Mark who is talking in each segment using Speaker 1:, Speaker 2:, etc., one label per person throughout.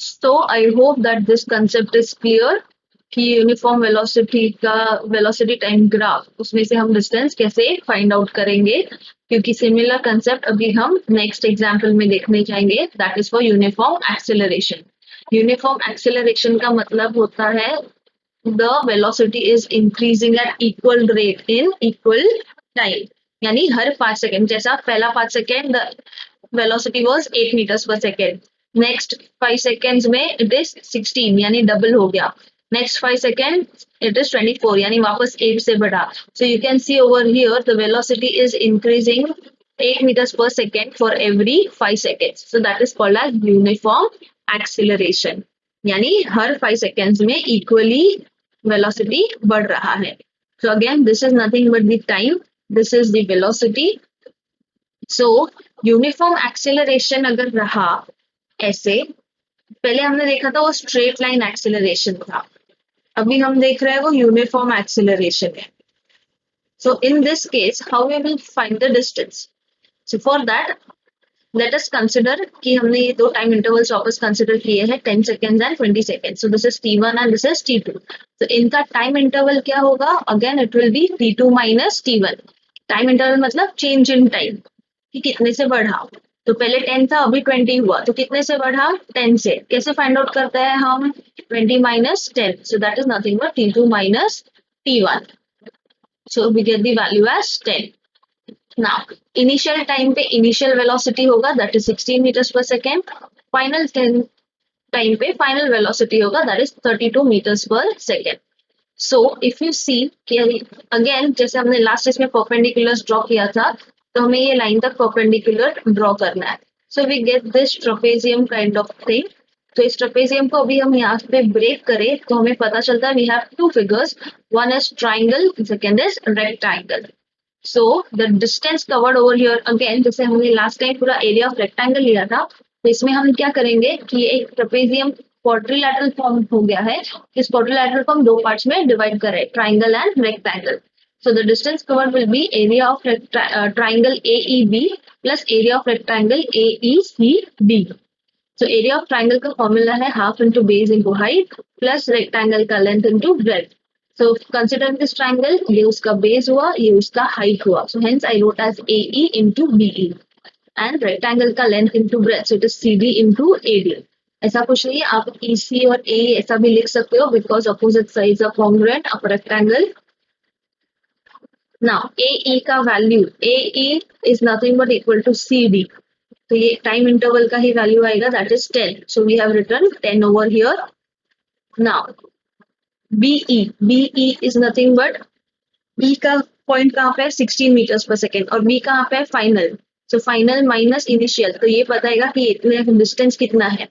Speaker 1: So I hope that this concept is clear कि uniform velocity का velocity time graph उसमें से हम डिस्टेंस कैसे फाइंड आउट करेंगे, क्योंकि सिमिलर कंसेप्ट अभी हम नेक्स्ट एग्जांपल में देखने जाएंगे, that is for uniform acceleration. Uniform acceleration का मतलब होता है the velocity is increasing at equal rate in equal time, यानी हर 5 सेकेंड, जैसा पहला 5 सेकेंड वेलोसिटी वाज 8 मीटर्स पर सेकेंड, नेक्स्ट 5 सेकेंड्स में इट इज 16 यानी डबल हो गया, नेक्स्ट 5 सेकेंड इट इज 24 यानी वापस 8 से बढ़ा। So you can see over here the velocity is increasing 8 meters per second for every 5 seconds. So that is called as uniform acceleration. यानी हर 5 seconds में equally velocity बढ़ रहा है. So again, this is nothing but the time. This is the velocity. So uniform acceleration अगर रहा ऐसे, पहले हमने देखा था वो straight line acceleration था, अभी हम देख रहे हैं वो uniform acceleration है. So in this case, how we will find the distance? So for that, let us consider कि हमने ये दो टाइम इंटरवल्स वापस कंसिडर किए हैं 10 seconds and 20 seconds. So this is T1 and this is T2. So इनका time interval क्या होगा? Again it will be T2 minus T1. Time interval मतलब चेंज इन टाइम कि कितने से बढ़ा. तो पहले 10 था अभी 20 हुआ, तो कितने से बढ़ा? 10 से. कैसे फाइंड आउट करते हैं हम? 20 minus 10. So that is nothing but T2 minus T1. So we get the value as 10. Now, initial time पे initial velocity होगा that is 16 meters per second. Final time पे final velocity होगा that is 32 meters per second. So if you see again जैसे हमने last इसमें perpendiculars draw किया था, तो हमें ये लाइन तक perpendicular draw करना है. So we get this trapezium kind of thing. तो इस ट्रेपेजियम को अभी हम यहाँ पे ब्रेक करें तो हमें पता चलता है we have two figures, one is triangle, second is rectangle. So the distance covered over here again, जैसे हमने लास्ट टाइम पूरा एरिया ऑफ रेक्टेंगल लिया था, तो इसमें हम क्या करेंगे कि एक ट्रेपेजियम क्वाड्रिलैटरल फॉर्म हो गया है. इस क्वाड्रिलैटरल को हम दो पार्ट्स में डिवाइड करें, triangle and rectangle. So the distance covered will be area of triangle AEB plus area of rectangle AECD. So area of triangle का फॉर्मूला है half into base into height plus rectangle का length into breadth. So consider this triangle, ये उसका base हुआ, ये उसका height हुआ. So hence I wrote as AE into BE. And rectangle का length into breadth, so it is CD into AD. ऐसा कुछ नहीं है, आप EC और AE ऐसा भी लिख सकते हो because opposite sides are congruent of rectangle. Now AE का value, AE is nothing but equal to CD. तो ये टाइम इंटरवल का ही वैल्यू आएगा that is 10. So we have written 10 over here. Now BE is nothing but B का point कहाँ पे है? 16 meters per second. और B कहाँ पे है? Final. So final minus initial, तो ये बताएगा कि इतने डिस्टेंस कितना है.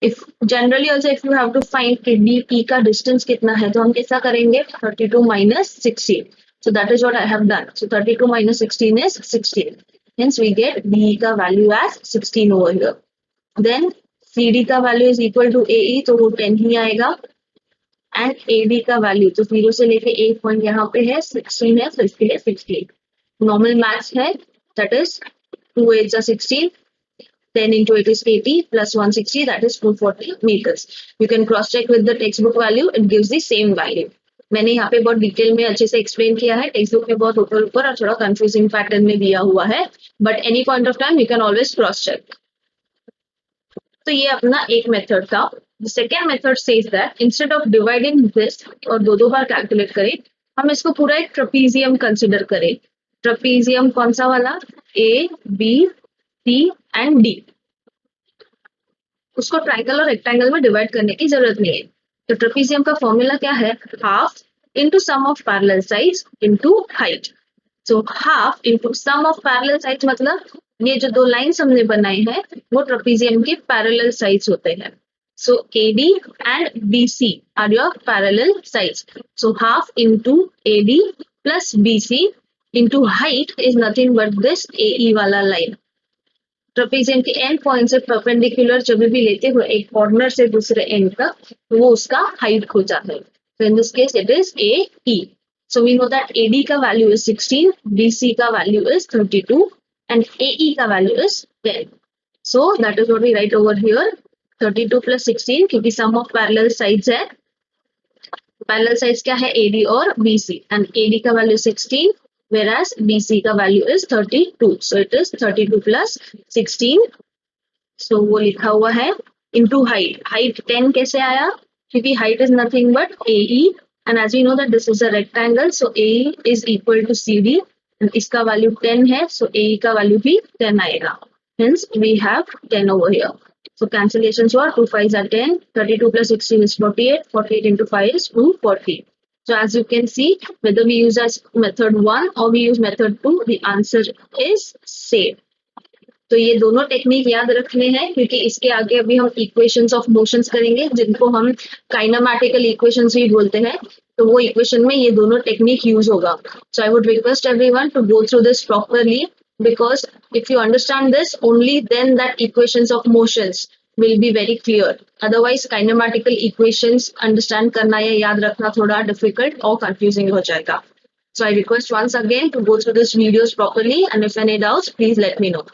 Speaker 1: If generally also if you have to find कि BE का डिस्टेंस कितना है, तो हम कैसा करेंगे? 32 minus 16. So that is what I have done. So 32 minus 16 is 16. Hence we get BE का value as 16 over here. Then CD का value is equal to AE, तो वो 10 ही आएगा. And AD का value, तो 0 से लेके 1 पॉइंट यहाँ पे है, 16 है, तो इसके लिए 16. नॉर्मल मैथ्स है, that is 2 8 are 16. 10 into 8 is 80 plus 160, that is 240 meters. You can cross check with the textbook value, it gives the same value. मैंने यहाँ पे बहुत डिटेल में अच्छे से एक्सप्लेन किया है, टेक्स्ट बुक में बहुत ऊपर ऊपर और थोड़ा कंफ्यूजिंग पैटर्न में दिया हुआ है, but any point of time you can always cross check. तो ये अपना एक मेथड था. The second method says that instead of dividing this और दो दो बार कैलकुलेट करें, हम इसको पूरा एक ट्रेपेजियम कंसिडर करें. ट्रेपेजियम कौन सा वाला? A, B, C and D. उसको ट्राइंगल और रेक्टेंगल में डिवाइड करने की जरूरत नहीं है. तो ट्रेपेजियम का फॉर्मूला क्या है? Half into sum of parallel sides into height. So half into sum of parallel sides मतलब ये जो दो लाइंस हमने बनाए हैं वो ट्रेपेजियम के पैरेलल साइड्स होते हैं. So AD and BC are your parallel sides. So half into AD plus BC into height is nothing but this AE वाला लाइन. ट्रेपेजियम के एंड पॉइंट से परपेंडिकुलर जब भी लेते हुए एक कॉर्नर से दूसरे एंड तक, तो वो उसका हाइट हो जाता है. So in this case it is AE. So we know that AD का value is 16, BC का value is 32 and AE का value is 10. So that is what we write over here. 32 plus 16 क्योंकि सम of parallel sides है, parallel sides क्या है AD और BC and AD का value 16 whereas BC का value is 32 so it is 32 plus 16 so वो लिखा हुआ है into height 10 कैसे आया क्योंकि height is nothing but AE and as we know that this is a rectangle so AE is equal to CD and इसका value 10 है so AE का वैल्यू भी 10 आएगा hence we have 10 over here. So cancellations were 2 5s are 10, 32 plus 16 is 48, 48 into 5 is 240. So as you can see, whether we use as method 1 or we use method 2, the answer is same. तो ये दोनों technique याद रखने हैं क्योंकि इसके आगे अभी हम इक्वेशंस ऑफ मोशंस करेंगे जिनको हम काइनेमैटिकल इक्वेशंस भी बोलते हैं तो वो इक्वेशन में ये दोनों टेक्निक यूज होगा so I would request everyone to go through this properly because if you understand this only then that equations of motions will be very clear otherwise kinematical equations understand करना या याद रखना थोड़ा difficult और confusing हो जाएगा so I request once again to go through this videos properly and if any doubts please let me know.